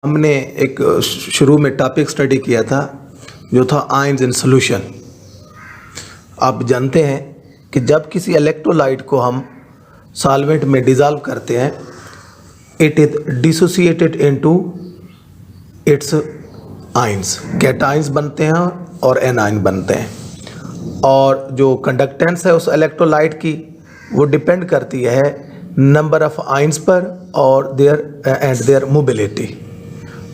हमने एक शुरू में टॉपिक स्टडी किया था जो था आयंस इन सॉल्यूशन। आप जानते हैं कि जब किसी इलेक्ट्रोलाइट को हम सॉल्वेंट में डिज़ोल्व करते हैं, it is dissociated into its ions, cations बनते हैं और एनायन बनते हैं। और जो कंडक्टेंस है उस इलेक्ट्रोलाइट की वो डिपेंड करती है नंबर ऑफ आयंस पर और देयर मोबिलिटी।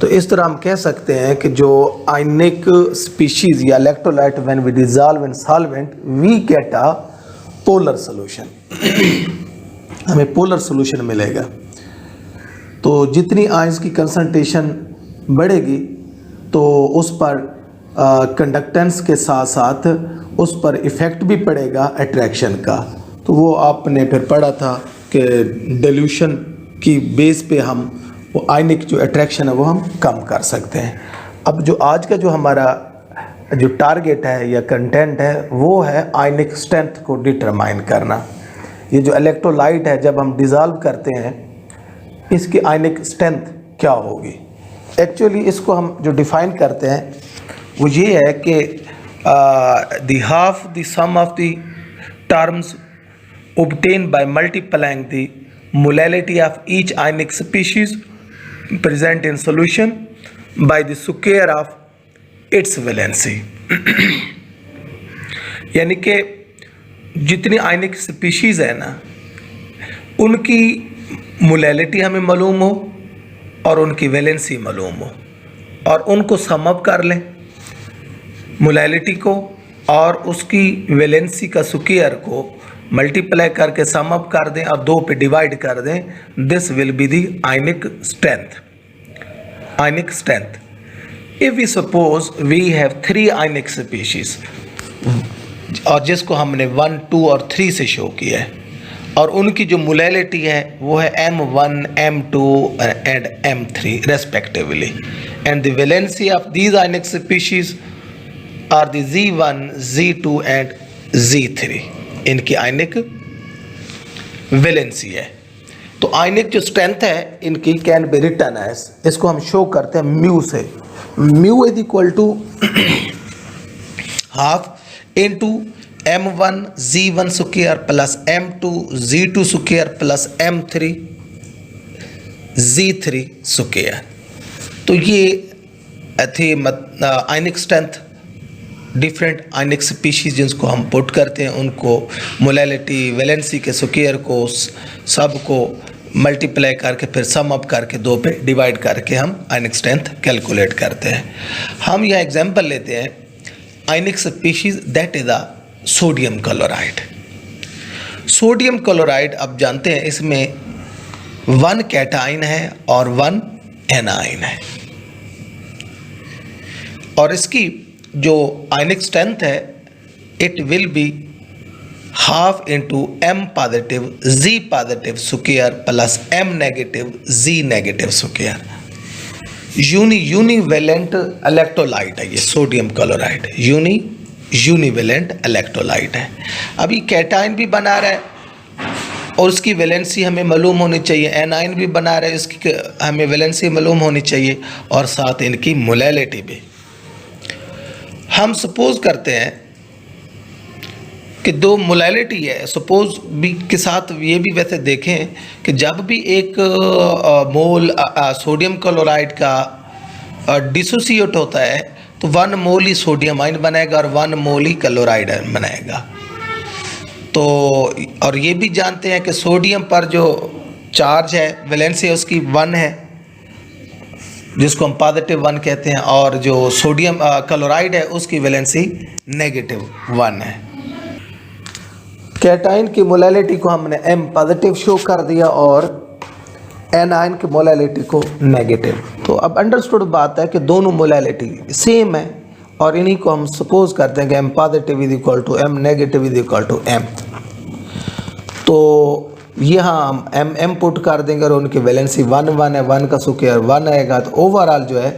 तो इस तरह हम कह सकते हैं कि जो आयनिक स्पीशीज या electrolyte when we dissolve in solvent we get a polar solution, हमें पोलर सॉल्यूशन मिलेगा। तो जितनी आयंस की कंसंट्रेशन बढ़ेगी तो उस पर कंडक्टेंस के साथ साथ उस पर इफ़ेक्ट भी पड़ेगा अट्रैक्शन का। तो वो आपने फिर पढ़ा था कि डिल्यूशन की बेस पे हम वो आयनिक जो अट्रैक्शन है वो हम कम कर सकते हैं। अब जो आज का जो हमारा जो टारगेट है या कंटेंट है वो है आयनिक स्ट्रेंथ को डिटरमाइन करना। ये जो इलेक्ट्रोलाइट है जब हम डिज़ोल्व करते हैं इसकी आयनिक स्ट्रेंथ क्या होगी। एक्चुअली इसको हम जो डिफ़ाइन करते हैं वो ये है कि the half the sum of the terms obtained by multiplying the molality of each ionic species present in solution by the square of its valency। यानी कि जितनी आयनिक स्पीशीज़ है ना उनकी मोलैलिटी हमें मालूम हो और उनकी वैलेंसी मालूम हो और उनको सम अप कर लें मोलैलिटी को और उसकी वैलेंसी का स्क्वायर को मल्टीप्लाई करके सम अप कर दें और 2 पे डिवाइड कर दें। This will be the ionic strength. Ionic strength if we suppose we have 3 ionic species और जिसको हमने 1, 2 और 3 से शो किया है और उनकी जो मोलैलिटी है वो है M1, M2 and M3 respectively and the valency of these ionic species are the Z1, Z2 and Z3। इनकी आयनिक वैलेंसी है। तो आयनिक जो स्ट्रेंथ है इनकी कैन बी रिटन एज, इसको हम शो करते हैं म्यू से। Mu is equal to half into M1 Z1 square plus M2 Z2 square plus M3 Z3 square. तो ये थी ionic strength. Different ionic species जिसको हम पुट करते हैं उनको मोलैलिटी वैलेंसी के स्क्वायर को सब को मल्टीप्लाई करके फिर सम अप करके 2 पे डिवाइड करके हम आयनिक स्ट्रेंथ कैलकुलेट करते हैं। हम यह एग्जांपल लेते हैं ionic species that is a sodium chloride. Sodium chloride आप जानते हैं इसमें 1 कैटायन है और 1 एनायन है और इसकी जो आयनिक स्ट्रेंथ है it will be half into M positive Z positive square plus M negative Z negative square. Univalent electrolyte है ये सोडियम क्लोराइड, यूनिवेलेंट इलेक्ट्रोलाइट है। अभी कैटायन भी बना रहा है और उसकी वैलेंसी हमें मालूम होनी चाहिए, एनायन भी बना रहा है इसकी हमें वैलेंसी मालूम होनी चाहिए और साथ इनकी मोलैलिटी भी। हम सपोज करते हैं कि 2 मोलैलिटी है सपोज भी के साथ ये भी वैसे देखें कि जब भी एक मोल सोडियम क्लोराइड का डिसोसिएट होता है तो 1 मोल ही सोडियम आयन बनाएगा और 1 मोल ही क्लोराइड आयन बनाएगा। तो और ये भी जानते हैं कि सोडियम पर जो चार्ज है वैलेंसी उसकी 1 है जिसको हम पॉजिटिव 1 कहते हैं और जो सोडियम क्लोराइड है उसकी वैलेंसी नेगेटिव 1 है। कैटायन की मोलैलिटी को हमने M पॉजिटिव शो कर दिया और एनायन की मोलैलिटी को नेगेटिव। तो अब अंडरस्टूड बात है कि दोनों मोलैलिटी सेम है और इन्हीं को हम सपोज करते हैं कि M positive is equal to M negative is equal to M। तो यहाँ हम M पुट कर देंगे और उनकी वैलेंसी 1 1 है, 1 का स्क्वायर 1 आएगा। तो ओवरऑल जो है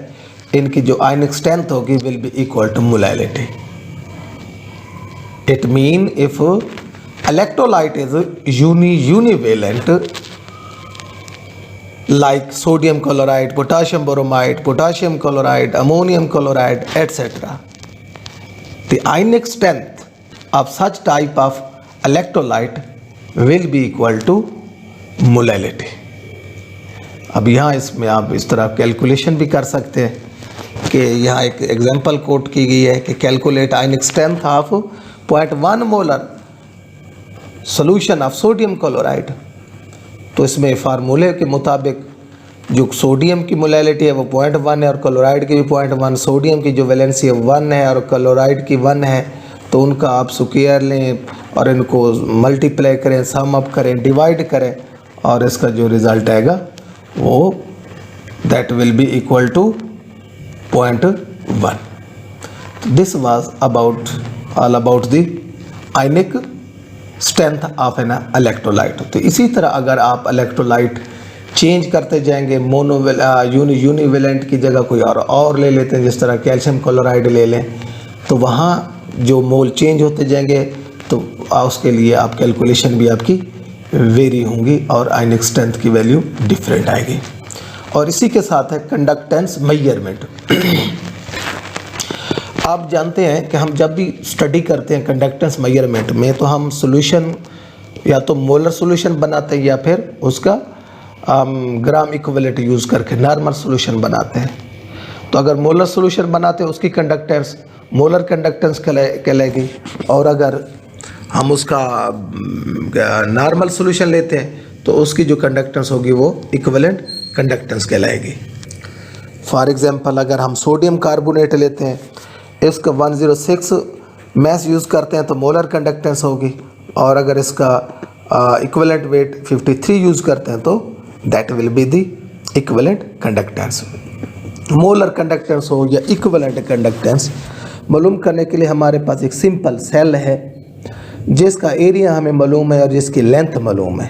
इनकी जो आयनिक स्ट्रेंथ होगी will be equal to molality. It mean if electrolyte is univalent like sodium chloride, potassium bromide, potassium chloride, ammonium chloride, etc. The ionic strength of such type of electrolyte will be equal to molality. अब यहाँ इसमें आप इस तरह calculation भी कर सकते हैं कि यहाँ एक एग्जांपल कोट की गई है कि calculate ionic strength of 0.1 molar solution of sodium chloride. तो इसमें फार्मूले के मुताबिक जो सोडियम की मोलैलिटी है वो 0.1 है और क्लोराइड की भी 0.1, सोडियम की जो वैलेंसी है 1 है और क्लोराइड की 1 है, तो उनका आप स्क्वायर लें और इनको मल्टीप्लाई करें, सम अप करें, डिवाइड करें और इसका जो रिज़ल्ट आएगा वो that will be equal to 0.1. This was about all about the ionic strength of an electrolyte. तो इसी तरह अगर आप इलेक्ट्रोलाइट चेंज करते जाएंगे, यूनिवेलेंट की जगह कोई और ले लेते हैं, जिस तरह कैल्शियम क्लोराइड ले लें, तो वहाँ जो मोल चेंज होते जाएंगे तो उसके लिए आप कैलकुलेशन भी आपकी वेरी होंगी और आयनिक स्ट्रेंथ की वैल्यू डिफरेंट आएगी। और इसी के साथ है कंडक्टेंस मेजरमेंट। आप जानते हैं कि हम जब भी स्टडी करते हैं कंडक्टेंस मेजरमेंट में तो हम सॉल्यूशन या तो मोलर सॉल्यूशन बनाते हैं या फिर उसका ग्राम इक्विवेलेंट यूज़ करके नॉर्मल सॉल्यूशन बनाते हैं। तो अगर मोलर सॉल्यूशन बनाते हैं उसकी कंडक्टेंस मोलर कंडक्टेंस कहलाएगी, और अगर हम उसका नॉर्मल सॉल्यूशन लेते हैं तो उसकी जो कंडक्टेंस होगी वो इक्विवेलेंट कंडक्टेंस कहलाएगी। फॉर एग्जांपल अगर हम सोडियम कार्बोनेट लेते हैं, इसका 106 मैस यूज़ करते हैं तो मोलर कंडक्टेंस होगी, और अगर इसका इक्विवेलेंट वेट 53 यूज़ करते हैं तो that will be the equivalent conductance. Molar conductance हो या इक्विवेलेंट कंडक्टेंस मालूम करने के लिए हमारे पास एक सिंपल सेल है जिसका एरिया हमें मालूम है और जिसकी लेंथ मालूम है,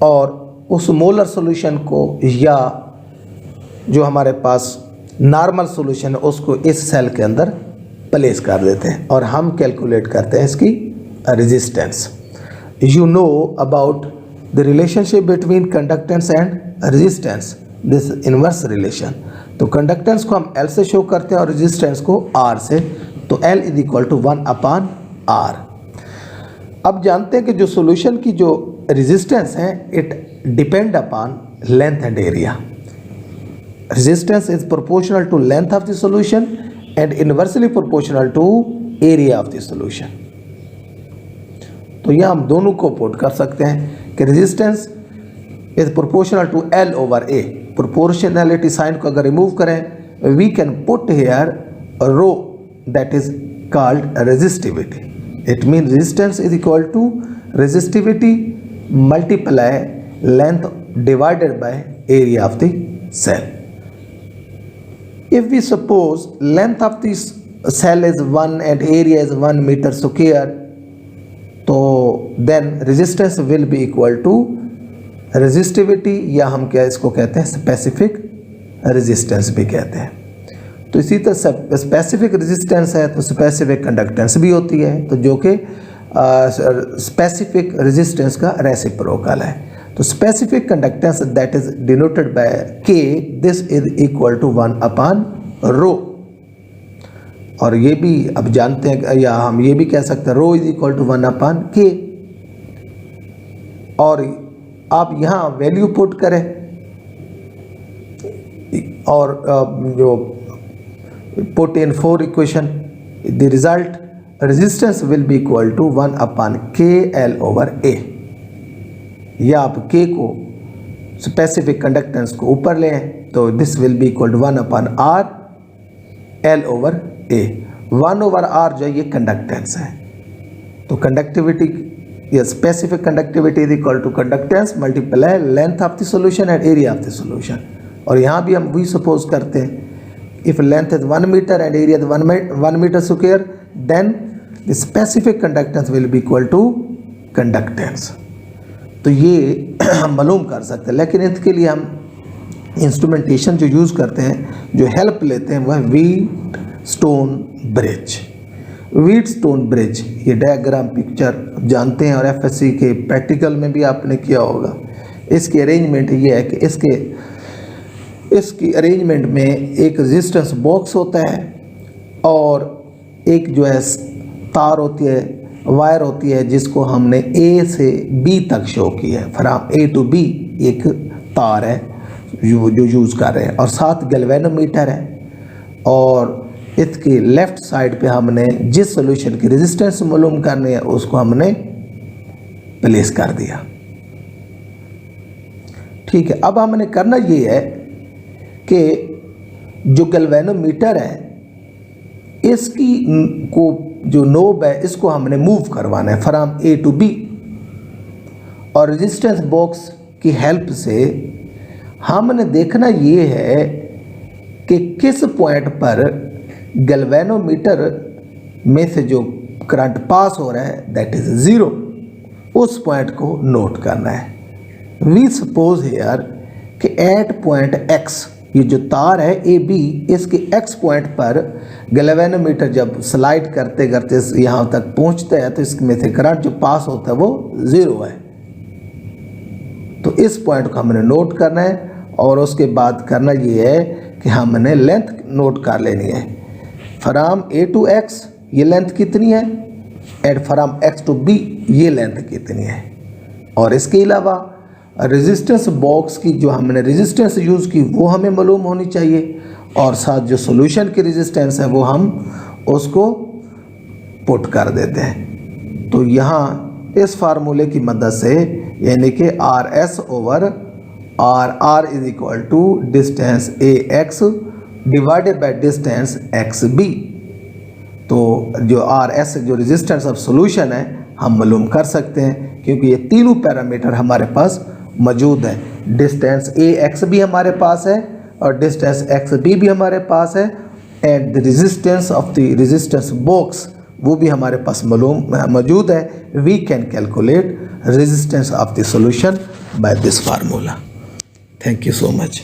और उस मोलर सॉल्यूशन को या जो हमारे पास नॉर्मल सॉल्यूशन है उसको इस सेल के अंदर प्लेस कर देते हैं और हम कैलकुलेट करते हैं इसकी resistance. You know about the relationship between conductance and resistance, this inverse relation. तो कंडक्टेंस को हम L से शो करते हैं और रेजिस्टेंस को R से, तो L is equal to 1/R। अब जानते हैं कि जो सॉल्यूशन की जो रेजिस्टेंस है it depend upon length and area. Resistance is proportional to length of the solution and inversely proportional to area of the solution. तो यह हम दोनों को पुट कर सकते हैं कि resistance is proportional to L/A। Proportionality sign को अगर रिमूव करें we can put here rho that is called resistivity. It mean resistance is equal to resistivity multiply length divided by area of the cell. If we suppose length of this cell is 1 and area is 1 meter square, तो then resistance will be equal to resistivity, या हम क्या इसको कहते हैं specific resistance भी कहते हैं। तो इसी तरह स्पेसिफिक रेजिस्टेंस है तो स्पेसिफिक कंडक्टेंस भी होती है, तो जो कि स्पेसिफिक रेजिस्टेंस का रेसिप्रोकल है। तो specific conductance that is denoted by K, this is equal to 1/ρ। और ये भी अब जानते हैं, या हम ये भी कह सकते हैं ρ इज इक्वल टू 1/K। और आप यहाँ वैल्यू पुट करें और जो put in 4 equation, the result resistance will be equal to 1/KL/A। या आप K को स्पेसिफिक कंडक्टेंस को ऊपर लें तो this will be equal to 1/R L/A। 1/R जो ये कंडक्टेंस है, तो कंडक्टिविटी या specific conductivity is equal to conductance multiply length of the solution and area of the solution. और यहाँ भी हम वही सपोज करते हैं if length is 1 metre and area is 1 metre square then the specific conductance will be equal to conductance. तो ये हम मालूम कर सकते हैं, लेकिन इसके लिए हम इंस्ट्रूमेंटेशन जो यूज़ करते हैं, जो हेल्प लेते हैं, वह व्हीटस्टोन ब्रिज। व्हीटस्टोन ब्रिज ये डायग्राम पिक्चर जानते हैं और FSC के प्रैक्टिकल में भी आपने किया होगा। इसकी अरेंजमेंट ये है कि इसकी अरेंजमेंट में एक रेजिस्टेंस बॉक्स होता है और एक जो है तार होती है, वायर होती है, जिसको हमने ए से बी तक शो किया है। फ्रॉम ए टू बी एक तार है जो यूज़ कर रहे हैं, और साथ गैल्वेनोमीटर है, और इसके लेफ़्ट साइड पे हमने जिस सॉल्यूशन की रेजिस्टेंस मालूम करनी है उसको हमने प्लेस कर दिया। ठीक है, अब हमने करना ये है कि जो गैल्वेनोमीटर है इसकी को जो नोब है इसको हमने मूव करवाना है फ्रॉम ए टू बी, और रेजिस्टेंस बॉक्स की हेल्प से हमने देखना ये है कि किस पॉइंट पर गैल्वेनोमीटर में से जो करंट पास हो रहा है दैट इज 0, उस पॉइंट को नोट करना है। वी सपोज हेयर कि एट पॉइंट एक्स, ये जो तार है ए बी, इसके एक्स पॉइंट पर गैल्वेनोमीटर जब स्लाइड करते करते यहाँ तक पहुँचता है तो इसमें से करंट जो पास होता है वो 0 है। तो इस पॉइंट को हमने नोट करना है, और उसके बाद करना ये है कि हमने लेंथ नोट कर लेनी है। फ्रॉम ए टू एक्स ये लेंथ कितनी है, and from X to B ये लेंथ कितनी है। और इसके अलावा रेजिस्टेंस बॉक्स की जो हमने रेजिस्टेंस यूज़ की वो हमें मालूम होनी चाहिए, और साथ जो सॉल्यूशन की रेजिस्टेंस है वो हम उसको पुट कर देते हैं। तो यहाँ इस फार्मूले की मदद से यानी कि R S over R is equal to distance A X divided by distance X B, तो जो आर एस जो रेजिस्टेंस ऑफ सॉल्यूशन है हम मालूम कर सकते हैं, क्योंकि ये तीनों पैरामीटर हमारे पास मौजूद है। डिस्टेंस ए एक्स भी हमारे पास है और डिस्टेंस एक्स बी भी हमारे पास है, and the resistance of the resistance box वो भी हमारे पास मौजूद है। We can calculate resistance of the solution by this formula. Thank you so much.